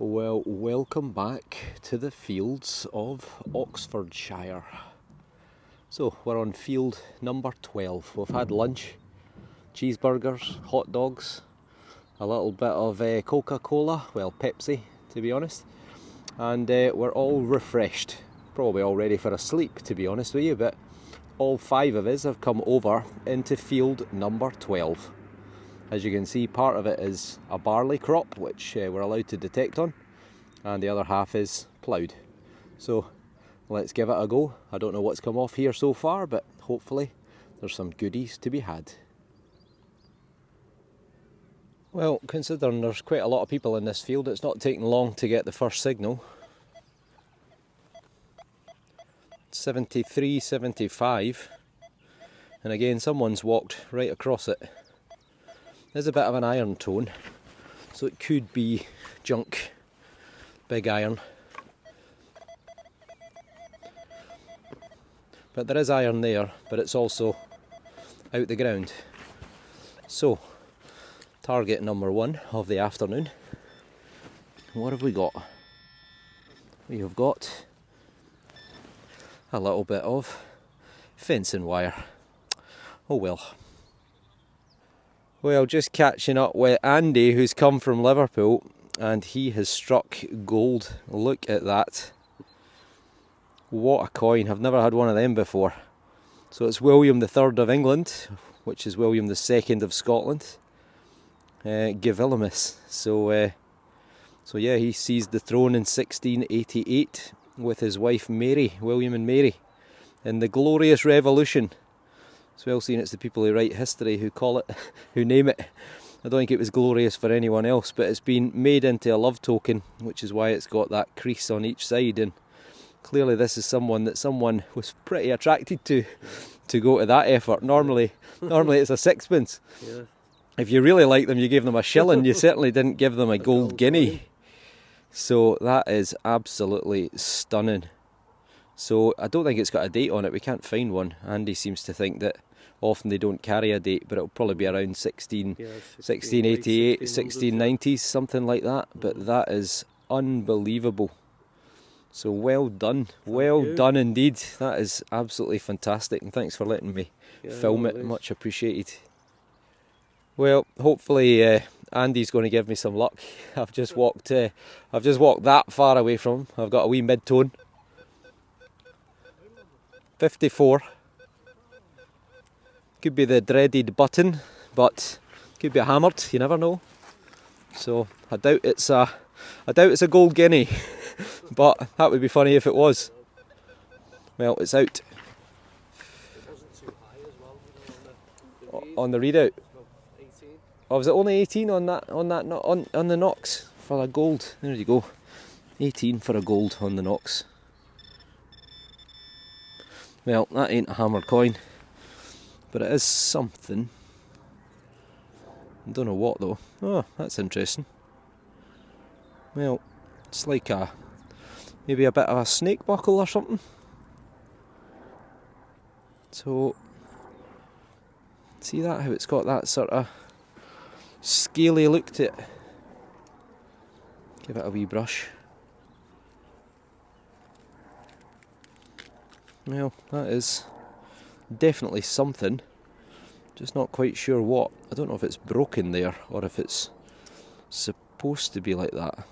Well, welcome back to the fields of Oxfordshire. So, we're on field number 12. We've had lunch, cheeseburgers, hot dogs, a little bit of Coca-Cola, well, Pepsi to be honest, and we're all refreshed. Probably all ready for a sleep, to be honest with you, but all 5 of us have come over into field number 12. As you can see, part of it is a barley crop, which we're allowed to detect on, and the other half is ploughed. So let's give it a go. I don't know what's come off here so far, but hopefully there's some goodies to be had. Well, considering there's quite a lot of people in this field, it's not taking long to get the first signal. 73, 75, and again someone's walked right across it. There's a bit of an iron tone, so it could be junk, big iron. But there is iron there, but it's also out the ground. So, target number 1 of the afternoon. What have we got? We have got a little bit of fencing wire. Oh well. Well, just catching up with Andy, who's come from Liverpool, and he has struck gold. Look at that. What a coin. I've never had one of them before. So it's William III of England, which is William II of Scotland. Gavilimus. So yeah, he seized the throne in 1688 with his wife Mary, William and Mary, in the Glorious Revolution. It's well seen it's the people who write history who call it, who name it. I don't think it was glorious for anyone else, but it's been made into a love token, which is why it's got that crease on each side, and clearly this is someone that someone was pretty attracted to go to that effort. Normally it's a sixpence. Yeah. If you really like them, you gave them a shilling. You certainly didn't give them a gold guinea. So that is absolutely stunning. So I don't think it's got a date on it. We can't find one. Andy seems to think that often they don't carry a date, but it'll probably be around 1688, 1690s, something like that. But that is unbelievable. So well done. Well done indeed. That is absolutely fantastic, and thanks for letting me film it. Much appreciated. Well, hopefully Andy's going to give me some luck. I've just walked that far away from him. I've got a wee mid-tone. 54. Could be the dreaded button, but could be a hammered, you never know. So I doubt it's a gold guinea, but that would be funny if it was. Well, it's out. On the readout. Oh, was it only 18 on the Knox for a gold? There you go. 18 for a gold on the Knox. Well, that ain't a hammered coin, but it is something. I don't know what though. Oh, that's interesting. Well, it's like maybe a bit of a snake buckle or something. So, see that, how it's got that sort of scaly look to it. Give it a wee brush. Well, that is definitely something, just not quite sure what. I don't know if it's broken there or if it's supposed to be like that.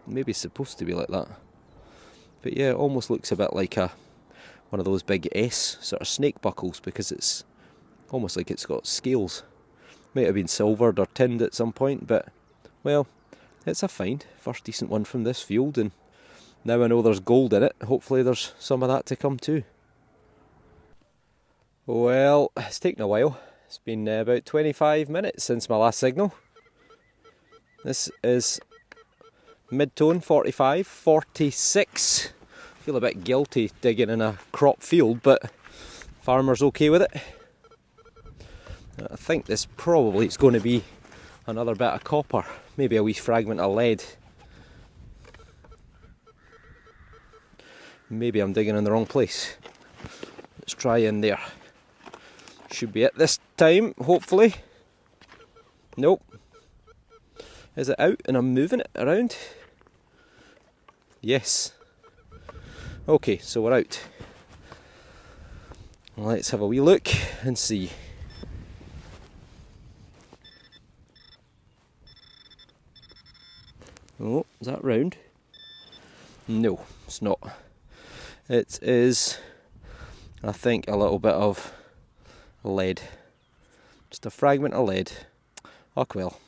Maybe it's supposed to be like that. But yeah, it almost looks a bit like one of those big S sort of snake buckles, because it's almost like it's got scales. Might have been silvered or tinned at some point, but well, it's a find. First decent one from this field, and now I know there's gold in it. Hopefully there's some of that to come too. Well, it's taken a while. It's been about 25 minutes since my last signal. This is mid-tone, 45, 46. I feel a bit guilty digging in a crop field, but farmer's okay with it. I think this probably is going to be another bit of copper, maybe a wee fragment of lead. Maybe I'm digging in the wrong place. Let's try in there. Should be it this time, hopefully. Nope. Is it out and I'm moving it around? Yes. Okay, so we're out. Let's have a wee look and see. Oh, is that round? No, it's not. It is, I think, a little bit of lead. Just a fragment of lead. Oh well.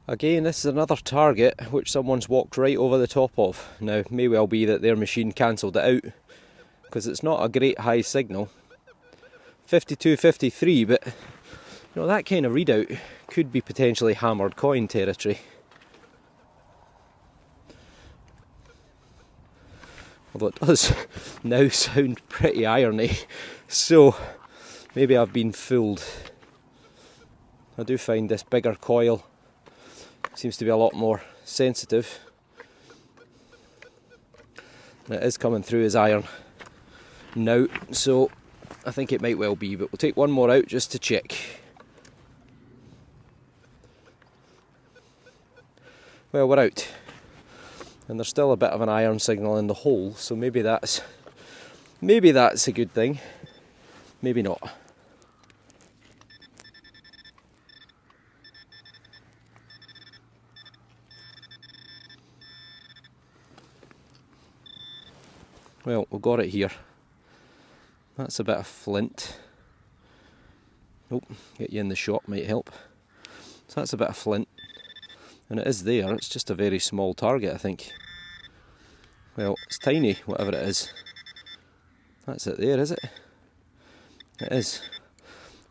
Again, this is another target which someone's walked right over the top of. Now, it may well be that their machine cancelled it out, because it's not a great high signal. 52, 53, but you know, that kind of readout could be potentially hammered coin territory. Although it does now sound pretty irony, so maybe I've been fooled. I do find this bigger coil seems to be a lot more sensitive. And it is coming through as iron now, so I think it might well be, but we'll take one more out just to check. Well, we're out. And there's still a bit of an iron signal in the hole, so maybe that's a good thing. Maybe not. Well, we've got it here. That's a bit of flint. Oh, get you in the shot might help. So that's a bit of flint. And it is there, it's just a very small target, I think. Well, it's tiny, whatever it is. That's it there, is it? It is.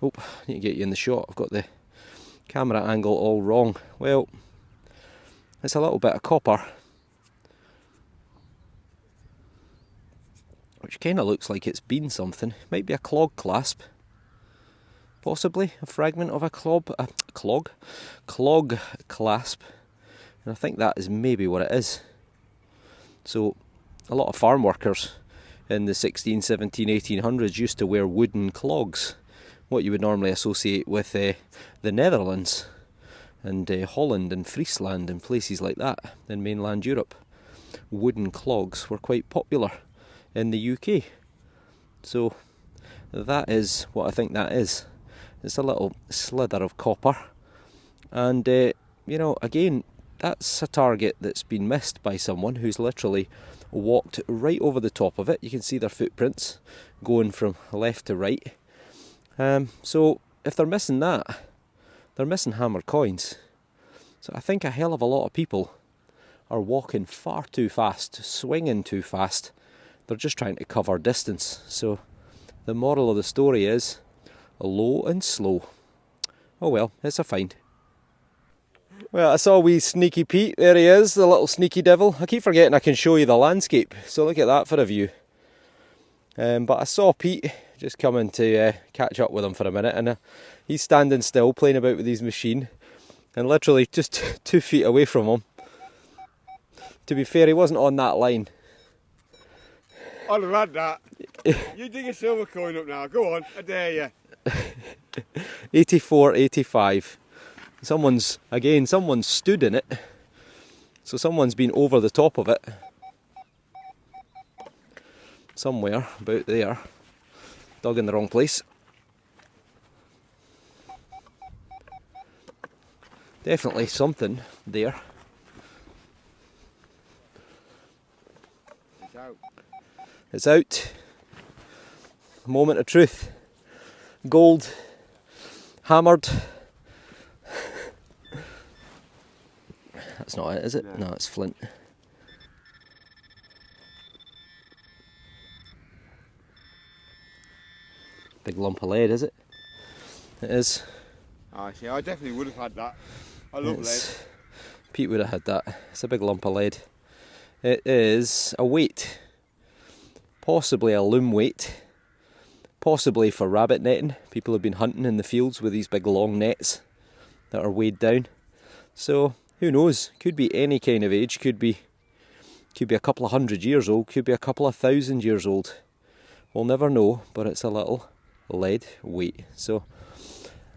Oh, I need to get you in the shot. I've got the camera angle all wrong. Well, it's a little bit of copper, which kind of looks like it's been something. Might be a clog clasp. Possibly a fragment of a clog clasp. And I think that is maybe what it is. So a lot of farm workers in the 16, 17, 1800s used to wear wooden clogs, what you would normally associate with the Netherlands and Holland and Friesland and places like that in mainland Europe. Wooden clogs were quite popular in the UK. So that is what I think that is. It's a little slither of copper, and you know, again, that's a target that's been missed by someone who's literally walked right over the top of it. You can see their footprints going from left to right. So if they're missing that, they're missing hammered coins. So I think a hell of a lot of people are walking far too fast, swinging too fast. They're just trying to cover distance. So the moral of the story is low and slow. Oh well, it's a find. Well, I saw wee Sneaky Pete. There he is, the little sneaky devil. I keep forgetting I can show you the landscape, so look at that for a view. But I saw Pete just coming to catch up with him for a minute, and he's standing still playing about with his machine, and literally just 2 feet away from him. To be fair, he wasn't on that line. I'd have had that. You dig a silver coin up now, go on, I dare you. 84, 85. Someone's stood in it, so someone's been over the top of it. Somewhere about there. Dug in the wrong place. Definitely something there. It's out. It's out. Moment of truth. Gold. Hammered. That's not it, is it? No, it's flint. Big lump of lead, is it? It is. I see, I definitely would have had that. I love lead. Pete would have had that. It's a big lump of lead. It is a weight. Possibly a loom weight. Possibly for rabbit netting. People have been hunting in the fields with these big long nets that are weighed down. So who knows? Could be any kind of age. Could be a couple of 100 years old. Could be a couple of 1,000 years old. We'll never know. But it's a little lead weight. So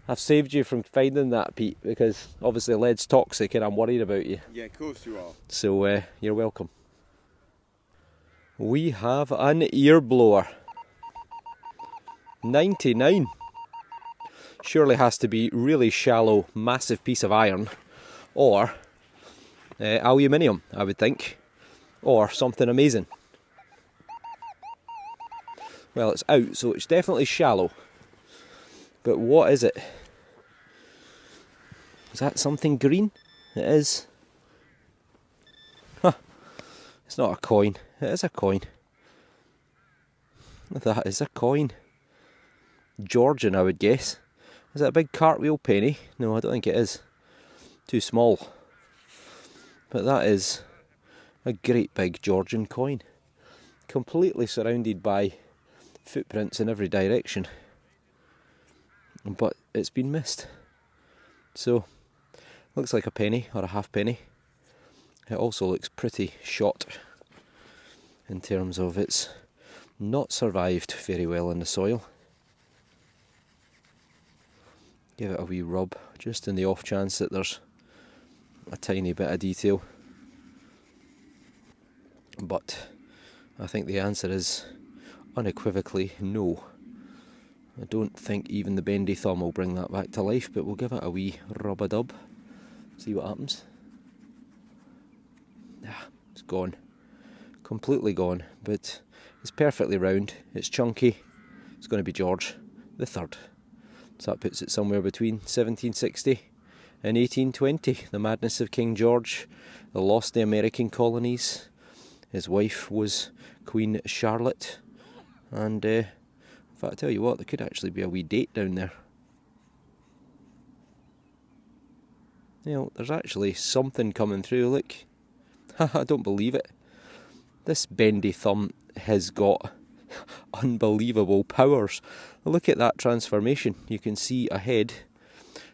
I've saved you from finding that, Pete, because obviously lead's toxic and I'm worried about you. Yeah, of course you are. So you're welcome. We have an ear blower. 99. Surely has to be really shallow, massive piece of iron, or aluminium, I would think, or something amazing. Well, it's out, so it's definitely shallow. But what is it? Is that something green? It is. Huh. It's not a coin. It is a coin. That is a coin. Georgian, I would guess. Is it a big cartwheel penny? No, I don't think it is. Too small. But that is a great big Georgian coin. Completely surrounded by footprints in every direction. But it's been missed. So, looks like a penny or a half penny. It also looks pretty shot in terms of it's not survived very well in the soil. Give it a wee rub, just in the off chance that there's a tiny bit of detail. But I think the answer is unequivocally no. I don't think even the bendy thumb will bring that back to life, but we'll give it a wee rub-a-dub. See what happens. Ah, it's gone. Completely gone, but it's perfectly round, it's chunky. It's going to be George the Third. So that puts it somewhere between 1760 and 1820. The madness of King George, the lost the American colonies. His wife was Queen Charlotte. And in fact, I tell you what, there could actually be a wee date down there. You know, there's actually something coming through, look. I don't believe it. This bendy thumb has got unbelievable powers. Look at that transformation. You can see ahead,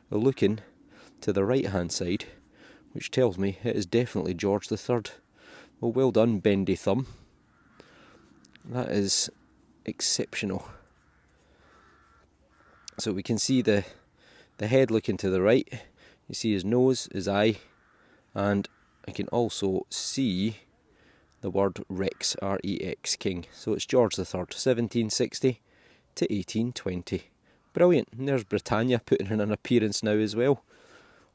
looking to the right hand side, which tells me it is definitely George the Third. Well done, bendy thumb. That is exceptional. So we can see the head looking to the right. You see his nose, his eye, and I can also see the word Rex, R-E-X, King. So it's George the Third, 1760 to 1820. Brilliant. And there's Britannia putting in an appearance now as well.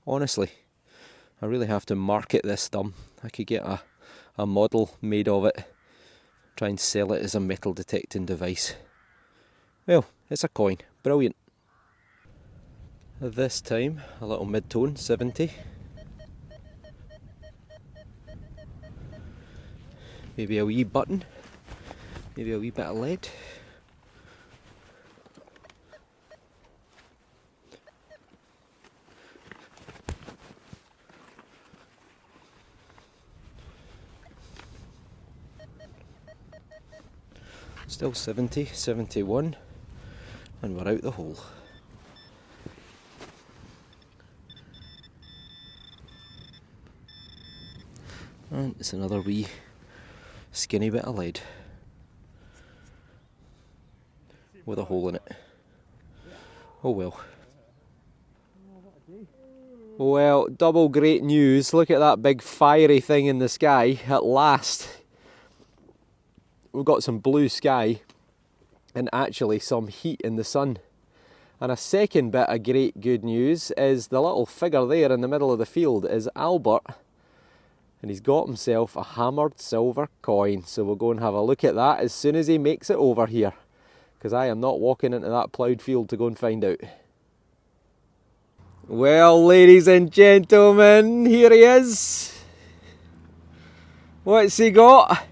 Honestly, I really have to market this thumb. I could get a model made of it, try and sell it as a metal detecting device. Well, it's a coin. Brilliant. This time, a little mid-tone, 70. Maybe a wee button, maybe a wee bit of lead. Still 70, 71, and we're out the hole. And it's another wee skinny bit of lead with a hole in it. Oh well. Well, double great news. Look at that big fiery thing in the sky at last. We've got some blue sky and actually some heat in the sun. And a second bit of great good news is the little figure there in the middle of the field is Albert. And he's got himself a hammered silver coin. So we'll go and have a look at that as soon as he makes it over here. Because I am not walking into that ploughed field to go and find out. Well, ladies and gentlemen, here he is. What's he got?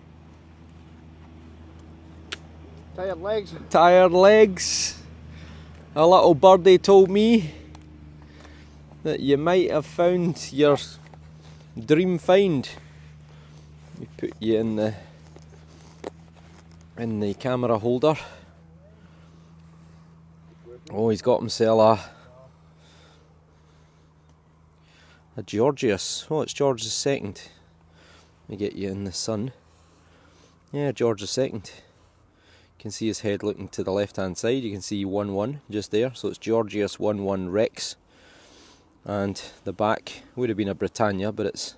Tired legs. Tired legs. A little birdie told me that you might have found your dream find. We put you in the camera holder. Oh, he's got himself a Georgius. Oh, it's George II. Let me get you in the sun. Yeah, George II. You can see his head looking to the left hand side. You can see 1-1 just there, so it's Georgius 1-1 Rex. And the back would have been a Britannia, but it's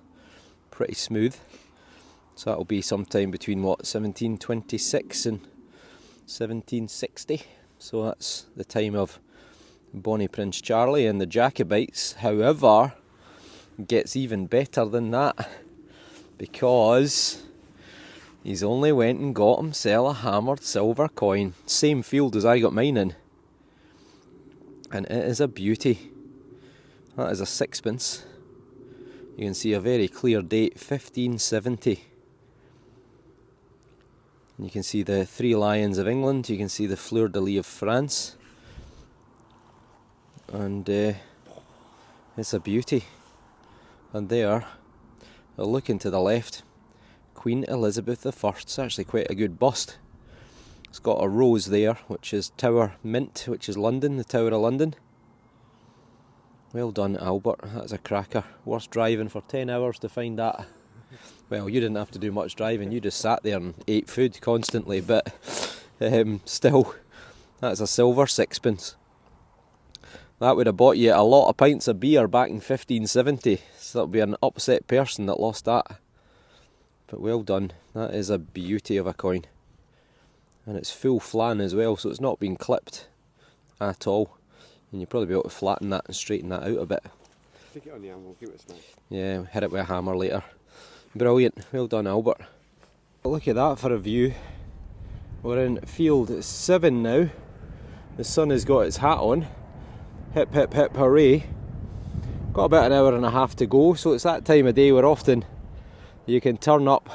pretty smooth. So that'll be sometime between what, 1726 and 1760. So that's the time of Bonnie Prince Charlie and the Jacobites. However, it gets even better than that, because he's only went and got himself a hammered silver coin. Same field as I got mine in. And it is a beauty. That is a sixpence. You can see a very clear date, 1570. You can see the 3 lions of England. You can see the fleur de lis of France. And it's a beauty. And there, looking to the left, Queen Elizabeth I. It's actually quite a good bust. It's got a rose there, which is Tower Mint, which is London, the Tower of London. Well done, Albert. That's a cracker. Worth driving for 10 hours to find that. Well, you didn't have to do much driving. You just sat there and ate food constantly. But still, that's a silver sixpence. That would have bought you a lot of pints of beer back in 1570. So that would be an upset person that lost that. But well done. That is a beauty of a coin. And it's full flan as well, so it's not been clipped at all. And you'll probably be able to flatten that and straighten that out a bit. Stick it on the anvil, give it a smash. Yeah, hit it with a hammer later. Brilliant. Well done, Albert. Look at that for a view. We're in field 7 now. The sun has got its hat on. Hip hip hip hooray. Got about an hour and a half to go, so it's that time of day where often you can turn up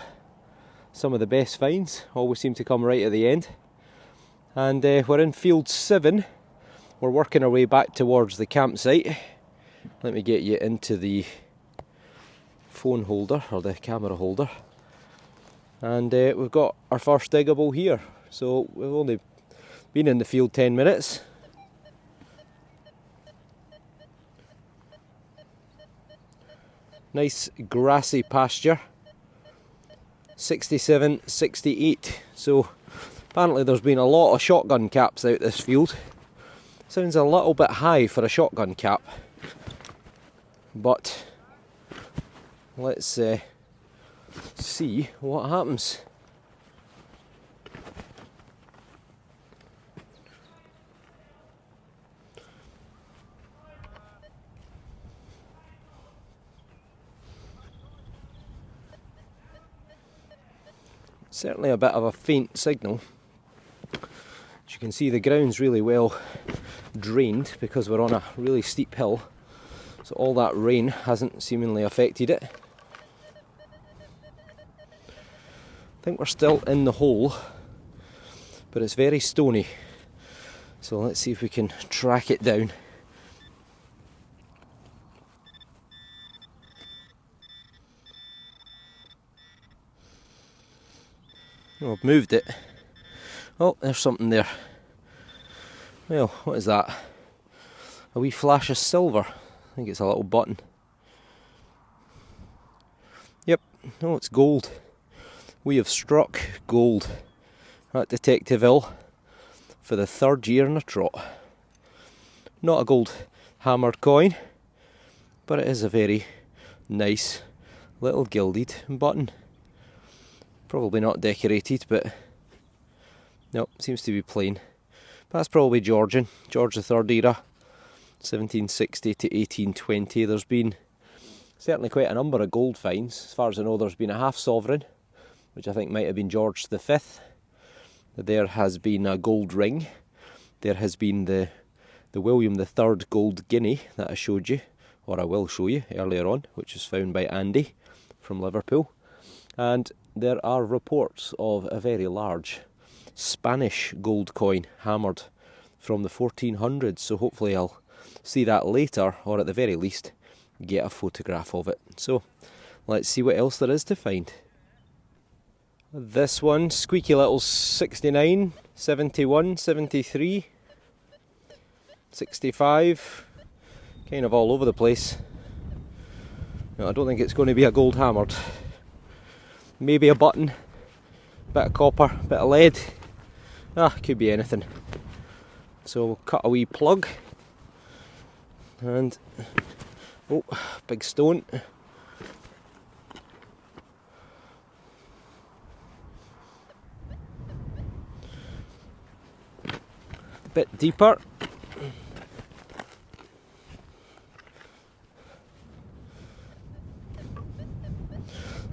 some of the best finds. Always seem to come right at the end. And we're in field 7. We're working our way back towards the campsite. Let me get you into the phone holder, or the camera holder. And we've got our first diggable here. So we've only been in the field 10 minutes. Nice grassy pasture. 67, 68. So apparently there's been a lot of shotgun caps out this field. Sounds a little bit high for a shotgun cap, but let's see what happens. Certainly a bit of a faint signal. As you can see, the ground's really well drained because we're on a really steep hill, so all that rain hasn't seemingly affected it. I think we're still in the hole, but it's very stony, so let's see if we can track it down. Oh, I've moved it. Oh, there's something there. Well, what is that? A wee flash of silver. I think it's a little button. Yep, no, it's gold. We have struck gold at Detectival for the 3rd year in a trot. Not a gold hammered coin, but it is a very nice little gilded button. Probably not decorated, but no, seems to be plain. But that's probably Georgian, George III era, 1760 to 1820. There's been certainly quite a number of gold finds. As far as I know, there's been a half sovereign, which I think might have been George V. There has been a gold ring. There has been the William III gold guinea that I showed you, or I will show you earlier on, which was found by Andy from Liverpool. And there are reports of a very large Spanish gold coin hammered from the 1400s, so hopefully I'll see that later, or at the very least get a photograph of it. So let's see what else there is to find. This one, squeaky little 69, 71, 73, 65, kind of all over the place. No, I don't think it's going to be a gold hammered. Maybe a button, bit of copper, bit of lead, Could be anything. So we'll cut a wee plug, and oh, big stone. A bit deeper.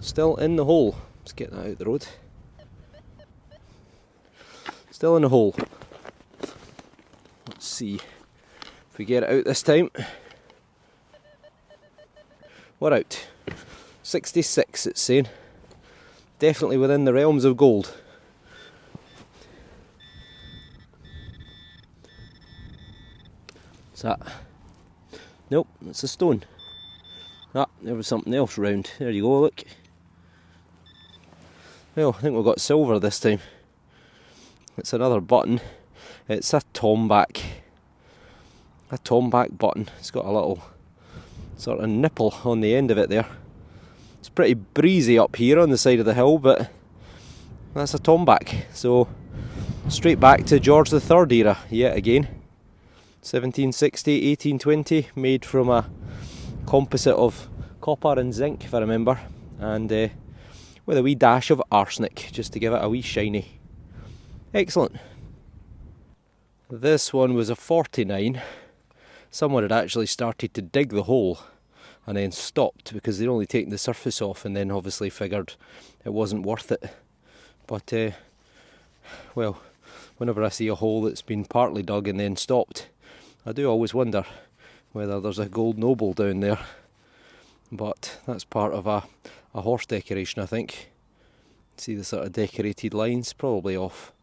Still in the hole. Let's get that out the road. Still in the hole. Let's see if we get it out this time. We're out. 66 it's saying. Definitely within the realms of gold. What's that? Nope, it's a stone. There was something else round. There you go, look. Well, I think we've got silver this time. It's another button. It's a tomback. A tomback button. It's got a little sort of nipple on the end of it there. It's pretty breezy up here on the side of the hill, but that's a tomback. So straight back to George III era yet again. 1760, 1820, made from a composite of copper and zinc, if I remember, and with a wee dash of arsenic just to give it a wee shiny. Excellent. This one was a 49. Someone had actually started to dig the hole and then stopped because they'd only taken the surface off, and then obviously figured it wasn't worth it. But well, whenever I see a hole that's been partly dug and then stopped, I do always wonder whether there's a gold noble down there. But that's part of a horse decoration, I think. See the sort of decorated lines, probably off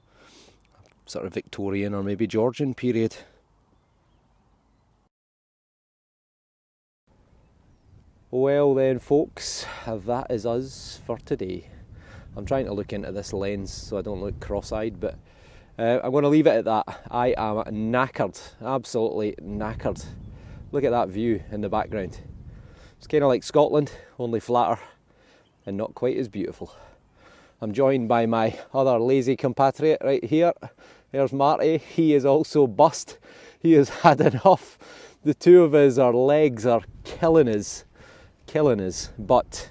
sort of Victorian or maybe Georgian period. Well then folks, that is us for today. I'm trying to look into this lens so I don't look cross-eyed, but I'm going to leave it at that. I am knackered, absolutely knackered. Look at that view in the background. It's kind of like Scotland, only flatter and not quite as beautiful. I'm joined by my other lazy compatriot right here. There's Marty. He is also bust. He has had enough. The two of us, our legs are killing us. But,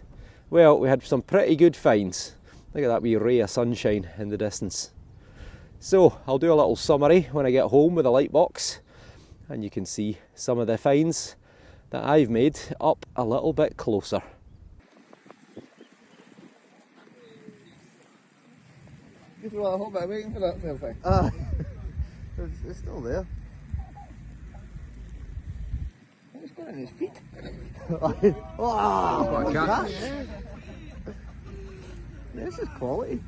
well, we had some pretty good finds. Look at that wee ray of sunshine in the distance. So, I'll do a little summary when I get home with a light box, and you can see some of the finds that I've made up a little bit closer. You throw a whole bit waiting for that selfie. It's still there. It's got in his feet. Oh, this is quality.